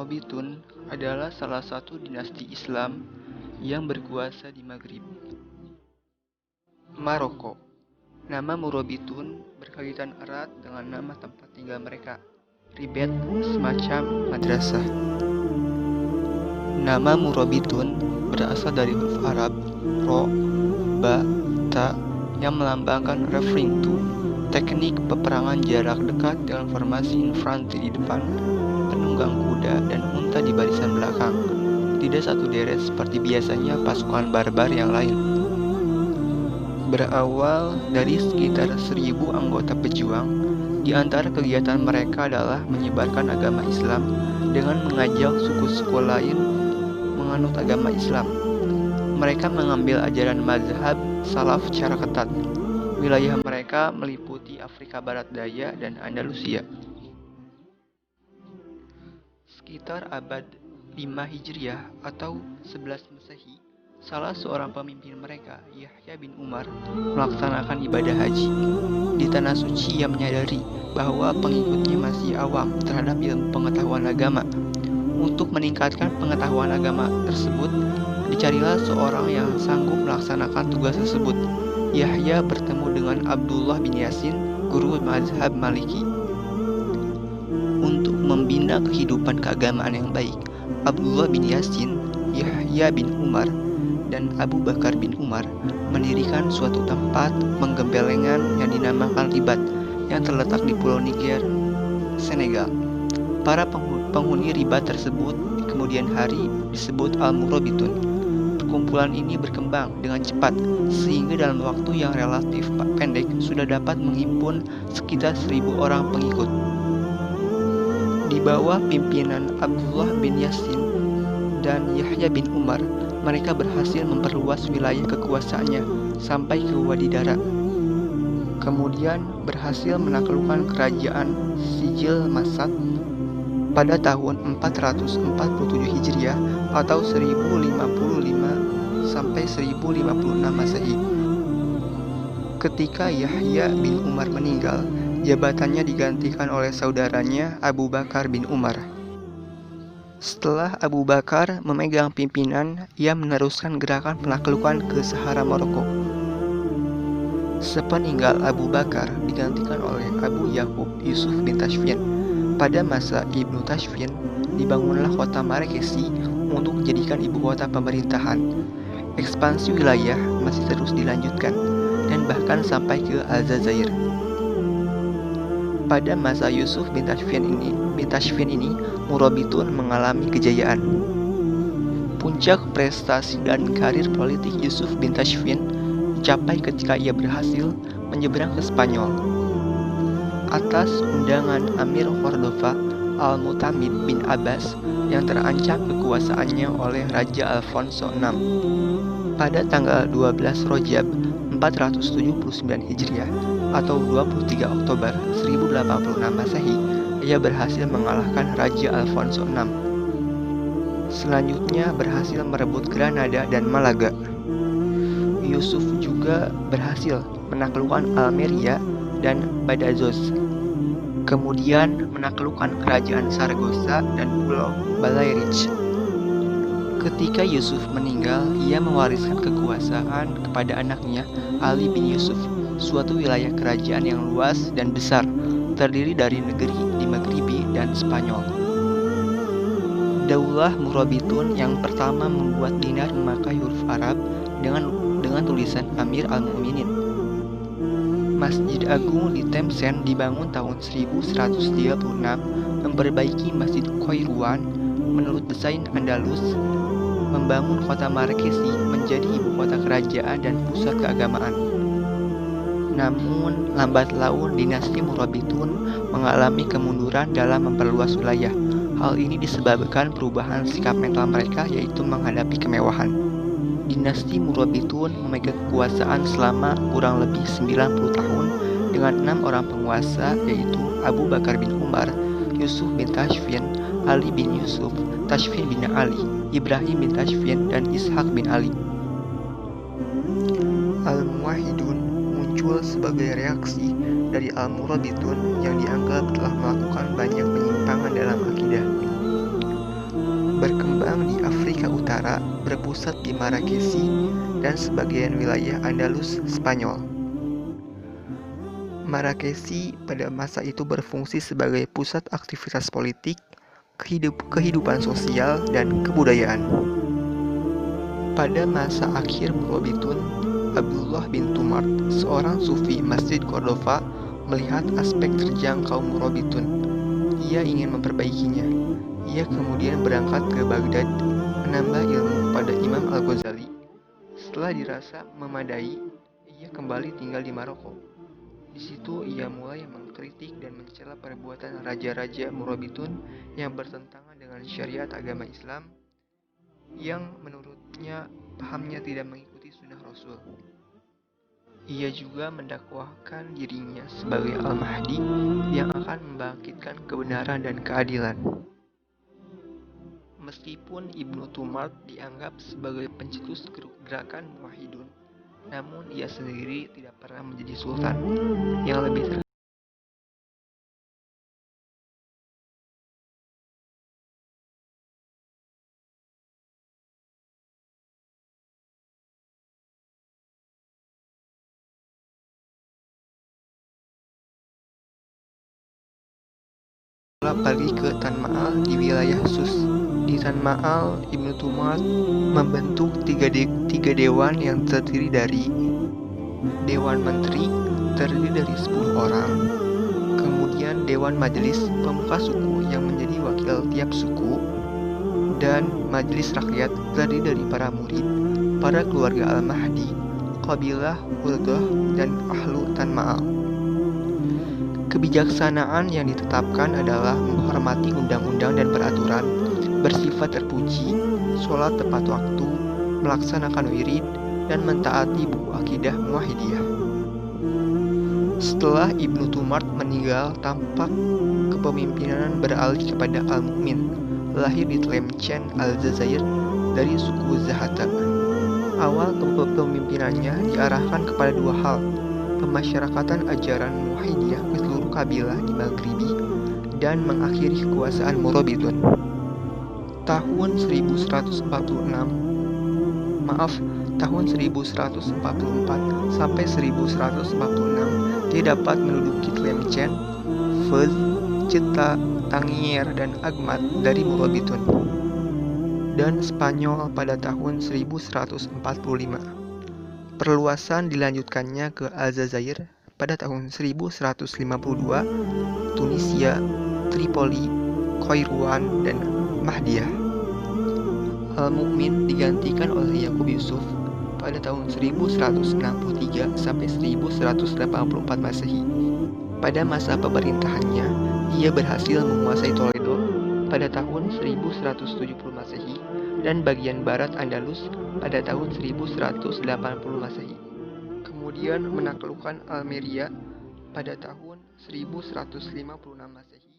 Al-Murabitun adalah salah satu dinasti Islam yang berkuasa di Maghrib, Maroko. Nama Murabitun berkaitan erat dengan nama tempat tinggal mereka, Ribet, semacam madrasah. Nama Murabitun berasal dari huruf Arab Ro, Ba, Ta yang melambangkan referring to, teknik peperangan jarak dekat dengan formasi infanteri di depan, penunggang kuda dan unta di barisan belakang, tidak satu deret seperti biasanya pasukan barbar yang lain. Berawal dari sekitar 1.000 anggota pejuang, di antara kegiatan mereka adalah menyebarkan agama Islam dengan mengajak suku-suku lain menganut agama Islam. Mereka mengambil ajaran mazhab salaf secara ketat. Wilayah mereka meliputi Afrika Barat Daya dan Andalusia. Sekitar abad 5 Hijriah atau 11 Masehi, salah seorang pemimpin mereka, Yahya bin Umar, melaksanakan ibadah haji. Di Tanah Suci ia menyadari bahwa pengikutnya masih awam terhadap ilmu pengetahuan agama. Untuk meningkatkan pengetahuan agama tersebut, dicarilah seorang yang sanggup melaksanakan tugas tersebut. Yahya bertemu dengan Abdullah bin Yasin, guru mazhab Maliki. Untuk membina kehidupan keagamaan yang baik, Abdullah bin Yasin, Yahya bin Umar, dan Abu Bakar bin Umar mendirikan suatu tempat penggembelengan yang dinamakan Ribat yang terletak di Pulau Niger, Senegal. Para penghuni Ribat tersebut di kemudian hari disebut Al-Murabitun. Perkumpulan ini berkembang dengan cepat sehingga dalam waktu yang relatif pendek sudah dapat menghimpun sekitar 1.000 orang pengikut. Di bawah pimpinan Abdullah bin Yasin dan Yahya bin Umar, mereka berhasil memperluas wilayah kekuasaannya sampai ke Wadi Dara. Kemudian berhasil menaklukkan kerajaan Sijil Masad pada tahun 447 Hijriah atau 1055 sampai 1056 Masehi. Ketika Yahya bin Umar meninggal, jabatannya digantikan oleh saudaranya Abu Bakar bin Umar. Setelah Abu Bakar memegang pimpinan, ia meneruskan gerakan penaklukan ke Sahara Maroko. Sepeninggal Abu Bakar digantikan oleh Abu Yakub Yusuf bin Tashfin. Pada masa Ibnu Tashfin, dibangunlah kota Marekesi untuk dijadikan ibu kota pemerintahan. Ekspansi wilayah masih terus dilanjutkan dan bahkan sampai ke Aljazair. Pada masa Yusuf bin Tashfin ini, Murabitun mengalami kejayaan. Puncak prestasi dan karir politik Yusuf bin Tashfin dicapai ketika ia berhasil menyeberang ke Spanyol. Atas undangan Amir Cordova Al-Mutamid bin Abbas yang terancam kekuasaannya oleh Raja Alfonso VI. Pada tanggal 12 Rojab 479 Hijriah atau 23 Oktober 1086 Masehi, ia berhasil mengalahkan Raja Alfonso VI. Selanjutnya berhasil merebut Granada dan Malaga. Yusuf juga berhasil menaklukkan Almeria dan Badajoz. Kemudian menaklukkan kerajaan Saragossa dan Pulau Balearic. Ketika Yusuf meninggal, ia mewariskan kekuasaan kepada anaknya Ali bin Yusuf, suatu wilayah kerajaan yang luas dan besar, terdiri dari negeri di Maghribi dan Spanyol. Daulah Murabitun yang pertama membuat dinar memakai huruf Arab dengan tulisan Amir al-Mu'minin. Masjid Agung di Tlemcen dibangun tahun 1136, memperbaiki Masjid Khairouan menurut desain Andalus, membangun kota Marekesi menjadi ibu kota kerajaan dan pusat keagamaan. Namun, lambat laun dinasti Murabitun mengalami kemunduran dalam memperluas wilayah. Hal ini disebabkan perubahan sikap mental mereka, yaitu menghadapi kemewahan. Dinasti Murabitun memegang kekuasaan selama kurang lebih 90 tahun dengan 6 orang penguasa, yaitu Abu Bakar bin Umar, Yusuf bin Tashfin, Ali bin Yusuf, Tashfin bin Ali, Ibrahim bin Tashfin, dan Ishaq bin Ali. Al-Muwahhidun muncul sebagai reaksi dari Al-Murabitun yang dianggap telah melakukan banyak penyimpangan dalam akidah. berkembang di Afrika Utara, berpusat di Marrakesh dan sebagian wilayah Andalus, Spanyol. Marrakesh pada masa itu berfungsi sebagai pusat aktivitas politik, kehidupan sosial, dan kebudayaan. Pada masa akhir Murabitun, Abdullah bin Tumart, seorang sufi Masjid Cordova, melihat aspek terjang kaum Murabitun. Ia ingin memperbaikinya. Ia kemudian berangkat ke Baghdad, menambah ilmu pada Imam Al-Ghazali. Setelah dirasa memadai, ia kembali tinggal di Maroko. Di situ ia mulai mengkritik dan mencela perbuatan raja-raja Murabitun yang bertentangan dengan syariat agama Islam, yang menurutnya pahamnya tidak mengikuti sunnah Rasul. Ia juga mendakwahkan dirinya sebagai Al-Mahdi yang akan membangkitkan kebenaran dan keadilan. Meskipun Ibnu Tumart dianggap sebagai pencetus gerakan Muwahhidun, namun ia sendiri tidak pernah menjadi sultan. Yang lebih terkenal pergi ke Tan Ma'al di wilayah Sus. Di Tan Ma'al, Ibnu Tumart membentuk tiga dewan yang terdiri dari Dewan Menteri, terdiri dari 10 orang, kemudian Dewan Majelis Pemuka Suku yang menjadi wakil tiap suku, dan Majelis Rakyat terdiri dari para murid, para keluarga Al-Mahdi, kabilah Huldah, dan Ahlu Tan Ma'al. Kebijaksanaan yang ditetapkan adalah menghormati undang-undang dan peraturan, bersifat terpuji, sholat tepat waktu, melaksanakan wirid, dan mentaati buku akidah Muwahhidiyah. Setelah Ibnu Tumart meninggal, tampak kepemimpinan beralih kepada Al-Mu'min, lahir di Tlemcen, Aljazair, dari suku Zahata. Awal kepemimpinannya diarahkan kepada dua hal: pemasyarakatan ajaran Muwahhidiyah ke seluruh kabilah di Maghribi, dan mengakhiri kekuasaan Murabitun. Tahun 1144 sampai 1146 dia dapat menduduki Tlemcen, Fez, Cita, Tangier, dan Agmat dari Murabitun, dan Spanyol pada tahun 1145. Perluasan dilanjutkannya ke Aljazair pada tahun 1152, Tunisia, Tripoli, Kairouan, dan Mahdiyah. Al-Mu'min digantikan oleh Yakub Yusuf pada tahun 1163 sampai 1184 Masehi. Pada masa pemerintahannya, ia berhasil menguasai Toledo pada tahun 1170 Masehi dan bagian barat Andalus pada tahun 1180 Masehi. Kemudian menaklukkan Almeria pada tahun 1156 Masehi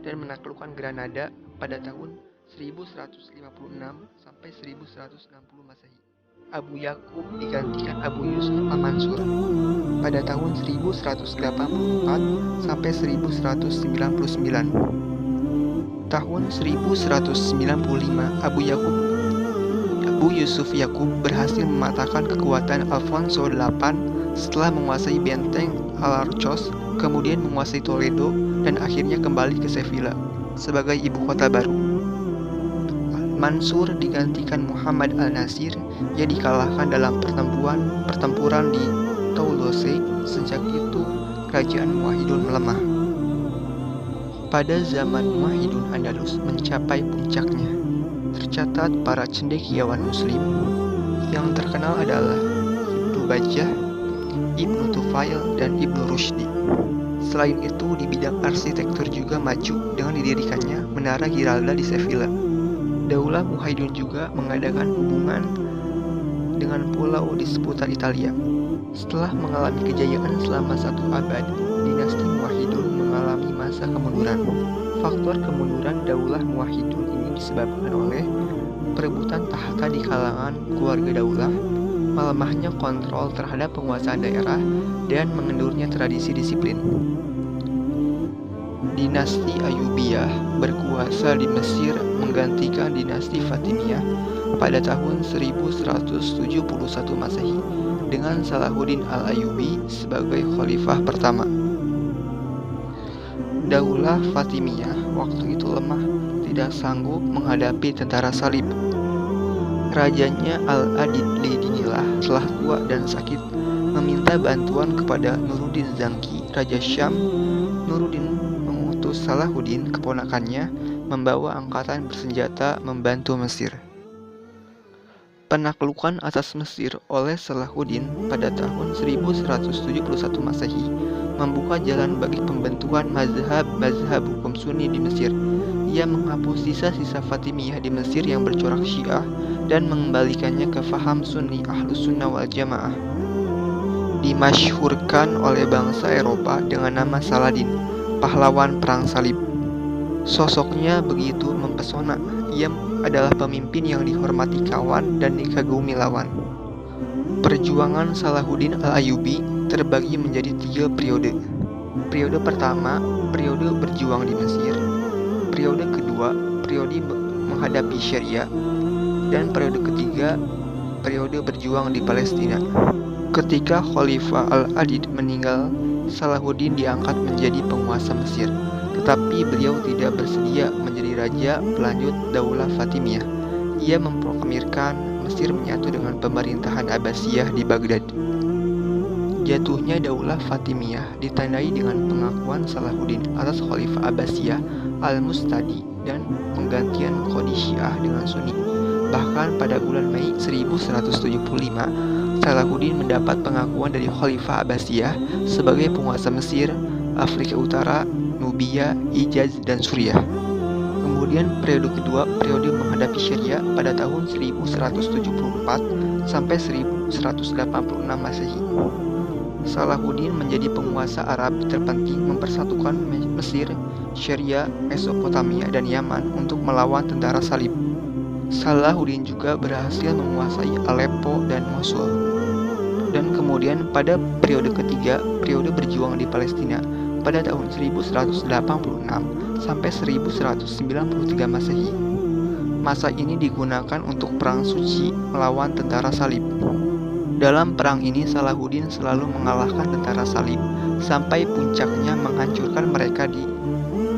dan menaklukkan Granada pada tahun 1156 sampai 1160 Masehi. Abu Yakub digantikan Abu Yusuf Al-Mansur pada tahun 1184 sampai 1199. Tahun 1195 Abu Yusuf Yakub berhasil mematahkan kekuatan Alfonso VIII setelah menguasai benteng Alarcos, kemudian menguasai Toledo, dan akhirnya kembali ke Sevilla sebagai ibu kota baru. Mansur digantikan Muhammad al-Nasir yang dikalahkan dalam pertempuran di Toulouse. Sejak itu, kerajaan Muwahhidun melemah. Pada zaman Muwahhidun, Andalus mencapai puncaknya. Tercatat para cendekiawan Muslim yang terkenal adalah Ibnu Bajjah, Ibnu Tufail, dan Ibnu Rushdi. Selain itu, di bidang arsitektur juga maju dengan didirikannya Menara Giralda di Sevilla. Daulah Muwahhidun juga mengadakan hubungan dengan pulau di seputar Italia. Setelah mengalami kejayaan selama 1 abad, dinasti Muwahhidun mengalami masa kemunduran. Faktor kemunduran Daulah Muwahhidun ini disebabkan oleh perebutan tahta di kalangan keluarga Daulah, melemahnya kontrol terhadap penguasaan daerah, dan mengendurnya tradisi disiplin. Dinasti Ayyubiyah berkuasa di Mesir menggantikan dinasti Fatimiyah pada tahun 1171 Masehi dengan Salahuddin Al-Ayyubi sebagai khalifah pertama. Daulah Fatimiyah waktu itu lemah, tidak sanggup menghadapi tentara salib. Rajanya Al-Adid Lidinilah telah tua dan sakit, meminta bantuan kepada Nuruddin Zangki, Raja Syam. Nuruddin mengutus Salahuddin, keponakannya, membawa angkatan bersenjata membantu Mesir. Penaklukan atas Mesir oleh Salahuddin pada tahun 1171 Masehi membuka jalan bagi pembentukan mazhab hukum Sunni di Mesir. Ia menghapus sisa-sisa Fatimiyah di Mesir yang bercorak Syiah dan mengembalikannya ke faham Sunni Ahlus Sunnah wal Jamaah. Dimasyhurkan oleh bangsa Eropa dengan nama Saladin, pahlawan perang salib. Sosoknya begitu mempesona. Ia adalah pemimpin yang dihormati kawan dan dikagumi lawan. Perjuangan Salahuddin Al-Ayyubi terbagi menjadi 3 periode. Periode pertama, periode berjuang di Mesir. Periode kedua, periode menghadapi Syariah. Dan periode ketiga, periode berjuang di Palestina. Ketika Khalifah Al-Adid meninggal, Salahuddin diangkat menjadi penguasa Mesir. Tetapi beliau tidak bersedia menjadi raja pelanjut Daulah Fatimiyah. Ia memproklamirkan Mesir menyatu dengan pemerintahan Abbasiyah di Baghdad. Jatuhnya Daulah Fatimiyah ditandai dengan pengakuan Salahuddin atas Khalifah Abbasiyah Al-Mustadi dan penggantian Qadi Syiah dengan Sunni. Bahkan pada bulan Mei 1175, Salahuddin mendapat pengakuan dari Khalifah Abbasiyah sebagai penguasa Mesir, Afrika Utara, Nubia, Hijaz, dan Suriah. Kemudian periode kedua, periode menghadapi Syariah pada tahun 1174 sampai 1186 Masehi. Salahuddin menjadi penguasa Arab terpenting mempersatukan Mesir, Syria, Mesopotamia, dan Yaman untuk melawan tentara salib. Salahuddin juga berhasil menguasai Aleppo dan Mosul. Dan kemudian pada periode ketiga, periode berjuang di Palestina pada tahun 1186 sampai 1193 Masehi. Masa ini digunakan untuk perang suci melawan tentara salib. Dalam perang ini Salahuddin selalu mengalahkan tentara salib sampai puncaknya menghancurkan mereka di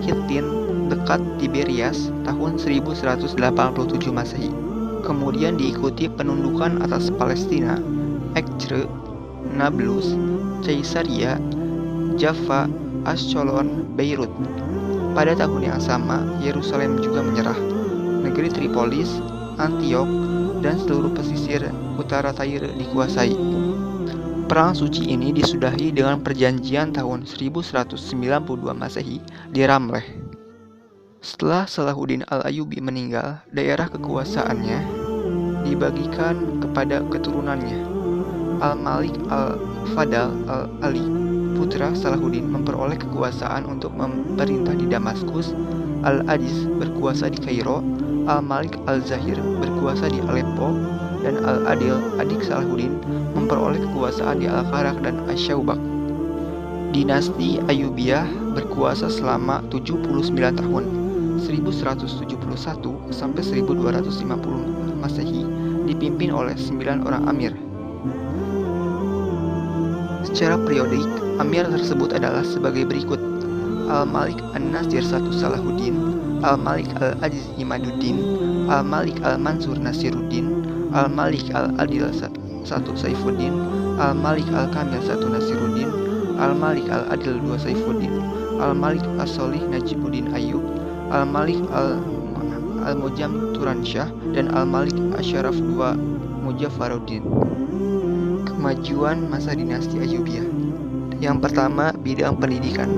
Hittin dekat Tiberias tahun 1187 Masehi. Kemudian diikuti penundukan atas Palestina, Acre, Nablus, Caesarea, Jaffa, Ascalon, Beirut. Pada tahun yang sama, Yerusalem juga menyerah. Negeri Tripolis, Antiok, dan seluruh pesisir utara Tair dikuasai. Perang suci ini disudahi dengan perjanjian tahun 1192 Masehi di Ramleh. Setelah Salahuddin Al-Ayyubi meninggal, daerah kekuasaannya dibagikan kepada keturunannya. Al-Malik Al-Fadal Al-Ali, putra Salahuddin, memperoleh kekuasaan untuk memerintah di Damaskus. Al-Aziz berkuasa di Kairo, Al-Malik Al-Zahir berkuasa di Aleppo, dan Al-Adil, adik Salahuddin, memperoleh kekuasaan di Al-Qarak dan Asyaubak. Dinasti Ayyubiyah berkuasa selama 79 tahun, 1171 sampai 1250 Masehi, dipimpin oleh 9 orang amir. Secara periodik, amir tersebut adalah sebagai berikut: Al-Malik An-Nasir I Salahuddin, Al-Malik Al-Aziz Imaduddin, Al-Malik Al-Mansur Nasiruddin, Al-Malik Al-Adil I Saifuddin, Al-Malik Al-Kamil I Nasiruddin, Al-Malik Al-Adil II Saifuddin, Al-Malik As-Solih Najibuddin Ayyub, Al-Malik Al-Mujam Turansyah, dan Al-Malik Asyaraf II Mujaffaruddin. Kemajuan masa dinasti Ayyubiyah. Yang pertama, bidang pendidikan.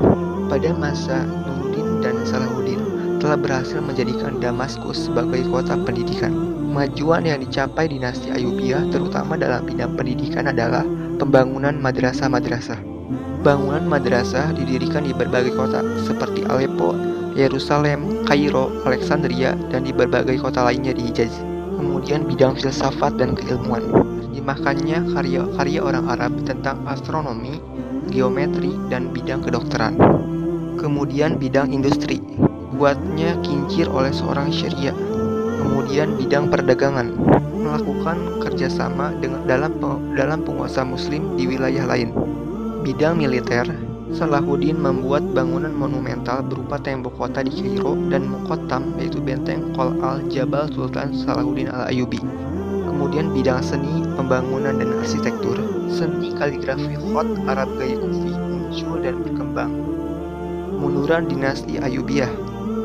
Pada masa Nuruddin dan Salahuddin telah berhasil menjadikan Damaskus sebagai kota pendidikan. Kemajuan yang dicapai dinasti Ayyubiyah terutama dalam bidang pendidikan adalah pembangunan madrasah-madrasah. Bangunan madrasah didirikan di berbagai kota seperti Aleppo, Yerusalem, Kairo, Alexandria, dan di berbagai kota lainnya di Hijaz. Kemudian bidang filsafat dan keilmuan. Terjemahkannya karya-karya orang Arab tentang astronomi, geometri, dan bidang kedokteran. Kemudian bidang industri, buatnya kincir oleh seorang Syria. Kemudian bidang perdagangan, melakukan kerjasama dalam penguasa Muslim di wilayah lain. Bidang militer, Salahuddin membuat bangunan monumental berupa tembok kota di Kairo dan Muqattam, yaitu benteng Qal'ah Jabal Sultan Salahuddin Al-Ayyubi. Kemudian bidang seni, pembangunan dan arsitektur, seni kaligrafi Khat Arab gaya Kufi muncul dan berkembang. Munduran dinasti Ayyubiyah,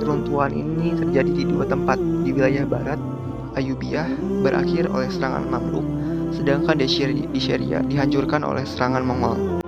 runtuhan ini terjadi di dua tempat. Di wilayah barat, Ayyubiyah berakhir oleh serangan Mamluk, sedangkan di Syria dihancurkan oleh serangan Mongol.